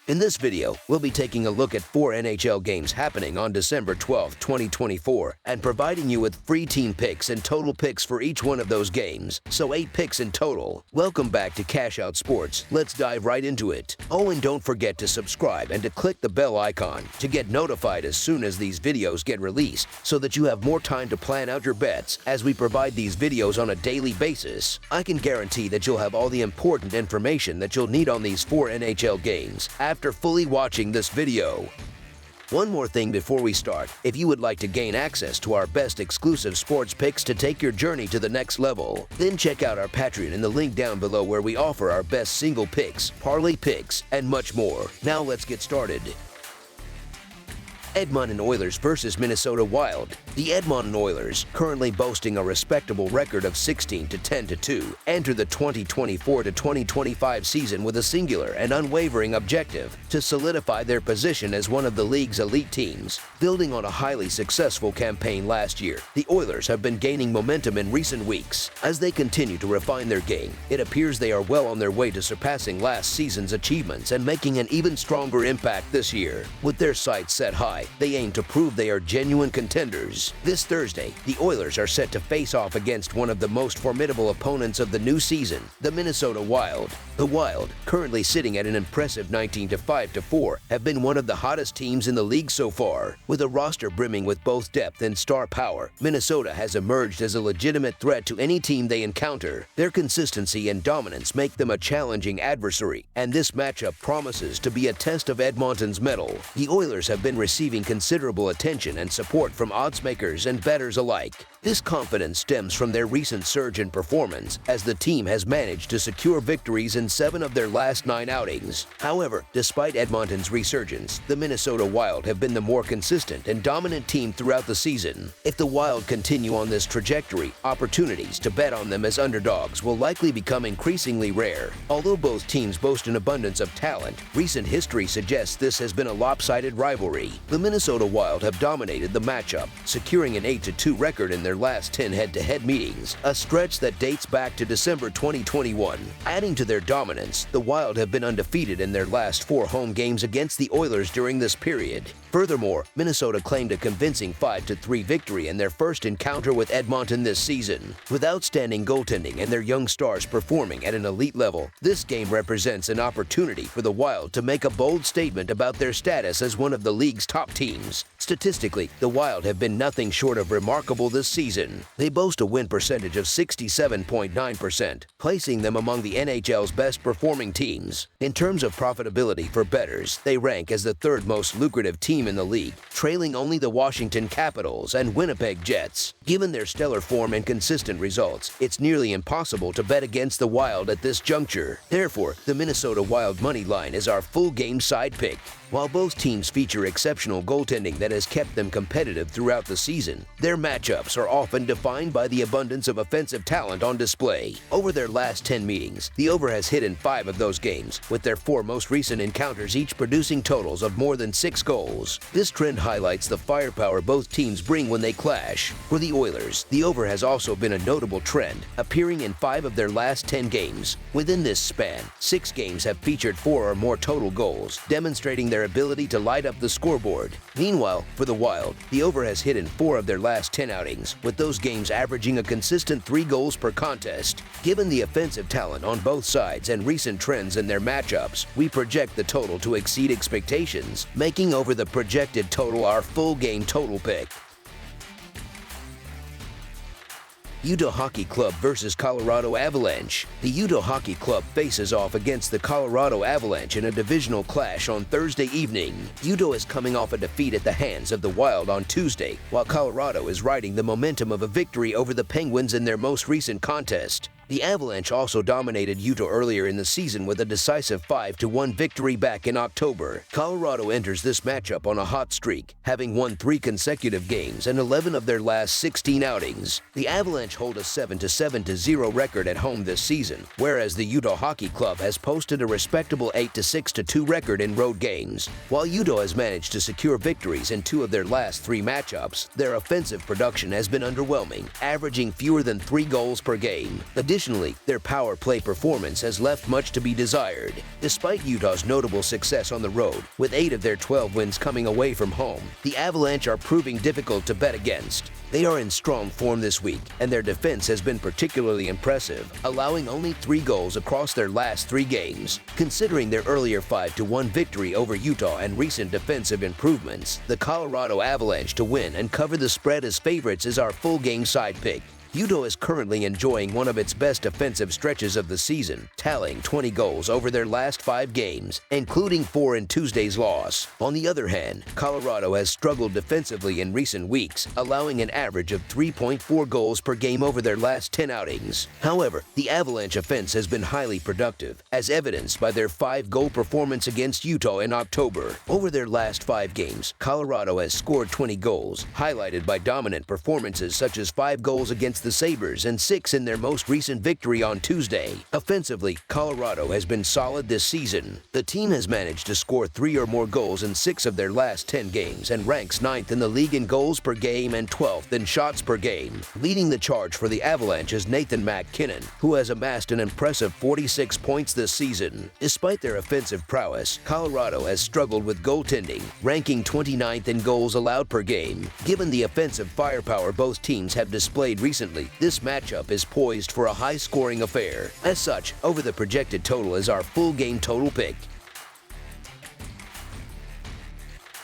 In this video, we'll be taking a look at 4 NHL games happening on December 12, 2024, and providing you with free team picks and total picks for each one of those games, so 8 picks in total. Welcome back to Cash Out Sports. Let's dive right into it. Oh, and don't forget to subscribe and to click the bell icon to get notified as soon as these videos get released, so that you have more time to plan out your bets as we provide these videos on a daily basis. I can guarantee that you'll have all the important information that you'll need on these 4 NHL games after fully watching this video. One more thing before we start, if you would like to gain access to our best exclusive sports picks to take your journey to the next level, then check out our Patreon in the link down below where we offer our best single picks, parlay picks, and much more. Now let's get started. Edmonton Oilers versus Minnesota Wild. The Edmonton Oilers, currently boasting a respectable record of 16-10-2, enter the 2024-2025 season with a singular and unwavering objective to solidify their position as one of the league's elite teams. Building on a highly successful campaign last year, the Oilers have been gaining momentum in recent weeks. As they continue to refine their game, it appears they are well on their way to surpassing last season's achievements and making an even stronger impact this year. With their sights set high, they aim to prove they are genuine contenders. This Thursday, the Oilers are set to face off against one of the most formidable opponents of the new season, the Minnesota Wild. The Wild, currently sitting at an impressive 19-5-4, have been one of the hottest teams in the league so far. With a roster brimming with both depth and star power, Minnesota has emerged as a legitimate threat to any team they encounter. Their consistency and dominance make them a challenging adversary, and this matchup promises to be a test of Edmonton's mettle. The Oilers have been receiving considerable attention and support from oddsmakers and bettors alike. This confidence stems from their recent surge in performance, as the team has managed to secure victories in 7 of their last 9 outings. However, despite Edmonton's resurgence, the Minnesota Wild have been the more consistent and dominant team throughout the season. If the Wild continue on this trajectory, opportunities to bet on them as underdogs will likely become increasingly rare. Although both teams boast an abundance of talent, recent history suggests this has been a lopsided rivalry. The Minnesota Wild have dominated the matchup, securing an 8-2 record in their last 10 head-to-head meetings, a stretch that dates back to December 2021. Adding to their dominance, the Wild have been undefeated in their last 4 home games against the Oilers during this period. Furthermore, Minnesota claimed a convincing 5-3 victory in their first encounter with Edmonton this season. With outstanding goaltending and their young stars performing at an elite level, this game represents an opportunity for the Wild to make a bold statement about their status as one of the league's top teams. Statistically, the Wild have been nothing short of remarkable this season. They boast a win percentage of 67.9%, placing them among the NHL's best performing teams. In terms of profitability for bettors, they rank as the 3rd most lucrative team in the league, trailing only the Washington Capitals and Winnipeg Jets. Given their stellar form and consistent results, it's nearly impossible to bet against the Wild at this juncture. Therefore, the Minnesota Wild money line is our full game side pick. While both teams feature exceptional goaltending that has kept them competitive throughout the season, their matchups are often defined by the abundance of offensive talent on display. Over their last 10 meetings, the over has hit in 5 of those games, with their 4 most recent encounters each producing totals of more than 6 goals. This trend highlights the firepower both teams bring when they clash. For the Oilers, the over has also been a notable trend, appearing in 5 of their last 10 games. Within this span, 6 games have featured 4 or more total goals, demonstrating their ability to light up the scoreboard. Meanwhile, for the Wild, the over has hit in 4 of their last 10 outings, with those games averaging a consistent 3 goals per contest. Given the offensive talent on both sides and recent trends in their matchups, we project the total to exceed expectations, making over the projected total our full game total pick. Utah Hockey Club versus Colorado Avalanche. The Utah Hockey Club faces off against the Colorado Avalanche in a divisional clash on Thursday evening. Utah is coming off a defeat at the hands of the Wild on Tuesday, while Colorado is riding the momentum of a victory over the Penguins in their most recent contest. The Avalanche also dominated Utah earlier in the season with a decisive 5-1 victory back in October. Colorado enters this matchup on a hot streak, having won 3 consecutive games and 11 of their last 16 outings. The Avalanche hold a 7-7-0 record at home this season, whereas the Utah Hockey Club has posted a respectable 8-6-2 record in road games. While Utah has managed to secure victories in 2 of their last 3 matchups, their offensive production has been underwhelming, averaging fewer than 3 goals per game. Additionally, Additionally, their power play performance has left much to be desired. Despite Utah's notable success on the road, with 8 of their 12 wins coming away from home, the Avalanche are proving difficult to bet against. They are in strong form this week, and their defense has been particularly impressive, allowing only 3 goals across their last 3 games. Considering their earlier 5-1 victory over Utah and recent defensive improvements, the Colorado Avalanche to win and cover the spread as favorites is our full game side pick. Utah is currently enjoying one of its best offensive stretches of the season, tallying 20 goals over their last 5 games, including 4 in Tuesday's loss. On the other hand, Colorado has struggled defensively in recent weeks, allowing an average of 3.4 goals per game over their last 10 outings. However, the Avalanche offense has been highly productive, as evidenced by their 5-goal performance against Utah in October. Over their last 5 games, Colorado has scored 20 goals, highlighted by dominant performances such as 5 goals against the Sabres and 6 in their most recent victory on Tuesday. Offensively, Colorado has been solid this season. The team has managed to score 3 or more goals in 6 of their last 10 games and ranks 9th in the league in goals per game and 12th in shots per game. Leading the charge for the Avalanche is Nathan MacKinnon, who has amassed an impressive 46 points this season. Despite their offensive prowess, Colorado has struggled with goaltending, ranking 29th in goals allowed per game. Given the offensive firepower both teams have displayed recently, this matchup is poised for a high-scoring affair. As such, over the projected total is our full game total pick.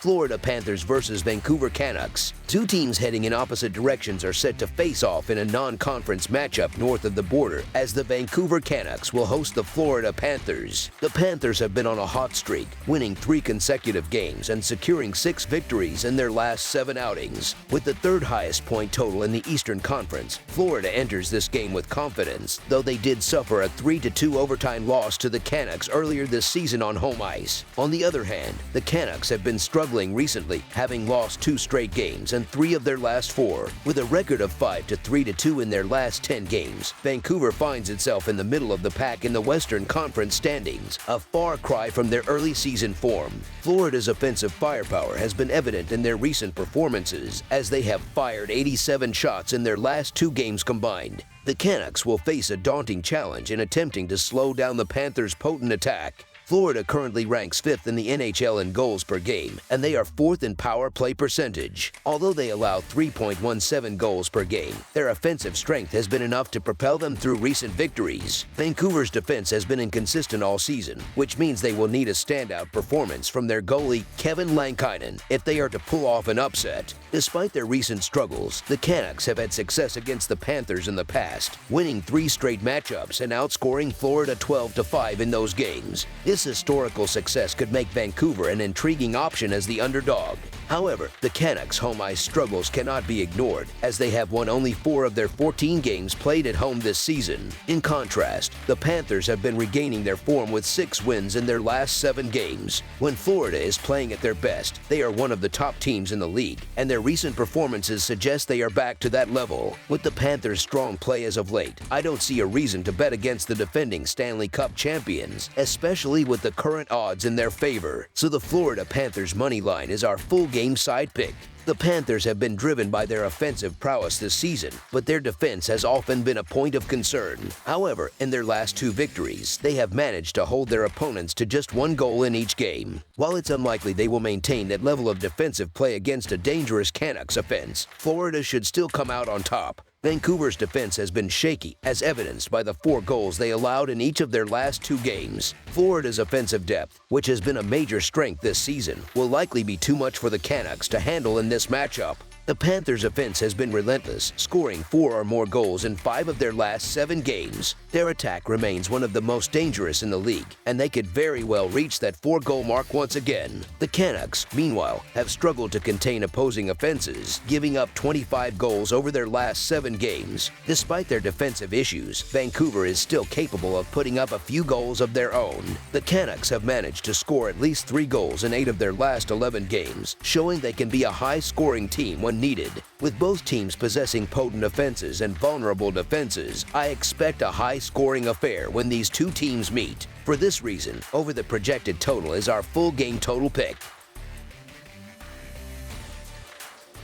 Florida Panthers versus Vancouver Canucks. 2 teams heading in opposite directions are set to face off in a non-conference matchup north of the border, as the Vancouver Canucks will host the Florida Panthers. The Panthers have been on a hot streak, winning 3 consecutive games and securing 6 victories in their last 7 outings. With the 3rd highest point total in the Eastern Conference, Florida enters this game with confidence, though they did suffer a 3-2 overtime loss to the Canucks earlier this season on home ice. On the other hand, the Canucks have been struggling recently, having lost 2 straight games and 3 of their last 4. With a record of 5-3-2 in their last 10 games, Vancouver finds itself in the middle of the pack in the Western Conference standings, a far cry from their early season form. Florida's offensive firepower has been evident in their recent performances, as they have fired 87 shots in their last 2 games combined. The Canucks will face a daunting challenge in attempting to slow down the Panthers' potent attack. Florida currently ranks 5th in the NHL in goals per game, and they are 4th in power play percentage. Although they allow 3.17 goals per game, their offensive strength has been enough to propel them through recent victories. Vancouver's defense has been inconsistent all season, which means they will need a standout performance from their goalie, Kevin Lankinen, if they are to pull off an upset. Despite their recent struggles, the Canucks have had success against the Panthers in the past, winning 3 straight matchups and outscoring Florida 12-5 in those games. This historical success could make Vancouver an intriguing option as the underdog. However, the Canucks' home ice struggles cannot be ignored, as they have won only 4 of their 14 games played at home this season. In contrast, the Panthers have been regaining their form with 6 wins in their last 7 games. When Florida is playing at their best, they are one of the top teams in the league, and their recent performances suggest they are back to that level. With the Panthers' strong play as of late, I don't see a reason to bet against the defending Stanley Cup champions, especially with the current odds in their favor. So the Florida Panthers money line is our full game side pick. The Panthers have been driven by their offensive prowess this season, but their defense has often been a point of concern. However, in their last 2 victories, they have managed to hold their opponents to just 1 goal in each game. While it's unlikely they will maintain that level of defensive play against a dangerous Canucks offense, Florida should still come out on top. Vancouver's defense has been shaky, as evidenced by the 4 goals they allowed in each of their last 2 games. Florida's offensive depth, which has been a major strength this season, will likely be too much for the Canucks to handle in this matchup. The Panthers' offense has been relentless, scoring 4 or more goals in 5 of their last 7 games. Their attack remains one of the most dangerous in the league, and they could very well reach that 4-goal mark once again. The Canucks, meanwhile, have struggled to contain opposing offenses, giving up 25 goals over their last 7 games. Despite their defensive issues, Vancouver is still capable of putting up a few goals of their own. The Canucks have managed to score at least 3 goals in 8 of their last 11 games, showing they can be a high-scoring team when needed. With both teams possessing potent offenses and vulnerable defenses, I expect a high-scoring affair when these 2 teams meet. For this reason, over the projected total is our full game total pick.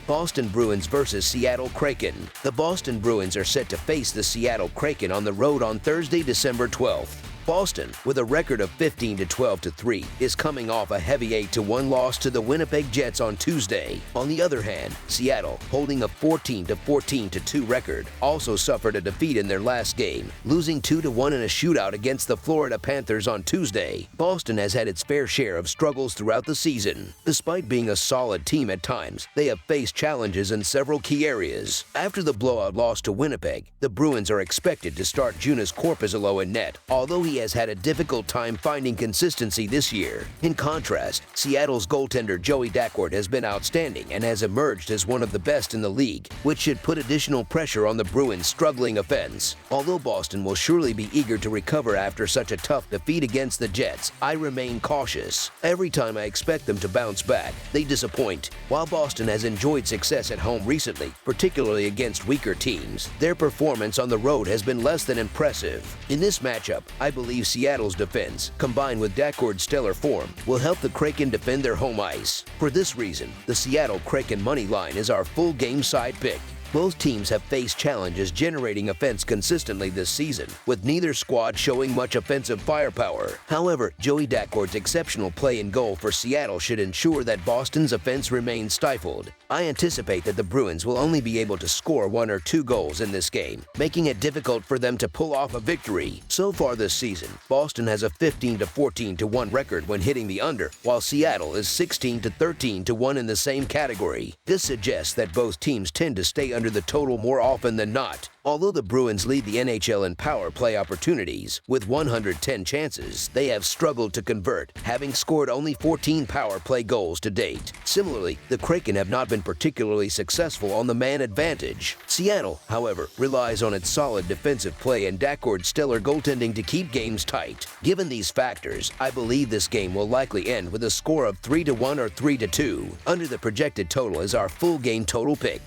Boston Bruins versus Seattle Kraken. The Boston Bruins are set to face the Seattle Kraken on the road on Thursday, December 12th. Boston, with a record of 15-12-3, is coming off a heavy 8-1 loss to the Winnipeg Jets on Tuesday. On the other hand, Seattle, holding a 14-14-2 record, also suffered a defeat in their last game, losing 2-1 in a shootout against the Florida Panthers on Tuesday. Boston has had its fair share of struggles throughout the season. Despite being a solid team at times, they have faced challenges in several key areas. After the blowout loss to Winnipeg, the Bruins are expected to start Joonas Korpisalo in net, although he has had a difficult time finding consistency this year. In contrast, Seattle's goaltender Joey Daccord has been outstanding and has emerged as one of the best in the league, which should put additional pressure on the Bruins' struggling offense. Although Boston will surely be eager to recover after such a tough defeat against the Jets, I remain cautious. Every time I expect them to bounce back, they disappoint. While Boston has enjoyed success at home recently, particularly against weaker teams, their performance on the road has been less than impressive. In this matchup, I believe Seattle's defense, combined with Daccord's stellar form, will help the Kraken defend their home ice. For this reason, the Seattle Kraken money line is our full game side pick. Both teams have faced challenges generating offense consistently this season, with neither squad showing much offensive firepower. However, Joey Daccord's exceptional play in goal for Seattle should ensure that Boston's offense remains stifled. I anticipate that the Bruins will only be able to score 1 or 2 goals in this game, making it difficult for them to pull off a victory. So far this season, Boston has a 15-14-1 record when hitting the under, while Seattle is 16-13-1 in the same category. This suggests that both teams tend to stay under the total more often than not. Although the Bruins lead the NHL in power play opportunities, with 110 chances, they have struggled to convert, having scored only 14 power play goals to date. Similarly, the Kraken have not been particularly successful on the man advantage. Seattle, however, relies on its solid defensive play and Daccord's stellar goaltending to keep games tight. Given these factors, I believe this game will likely end with a score of 3-1 or 3-2. Under the projected total is our full game total pick.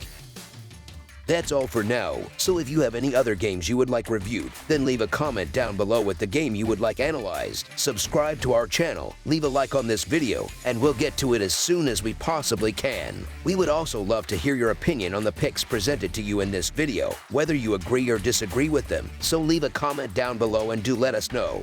That's all for now, so if you have any other games you would like reviewed, then leave a comment down below with the game you would like analyzed. Subscribe to our channel, leave a like on this video, and we'll get to it as soon as we possibly can. We would also love to hear your opinion on the picks presented to you in this video, whether you agree or disagree with them, so leave a comment down below and do let us know.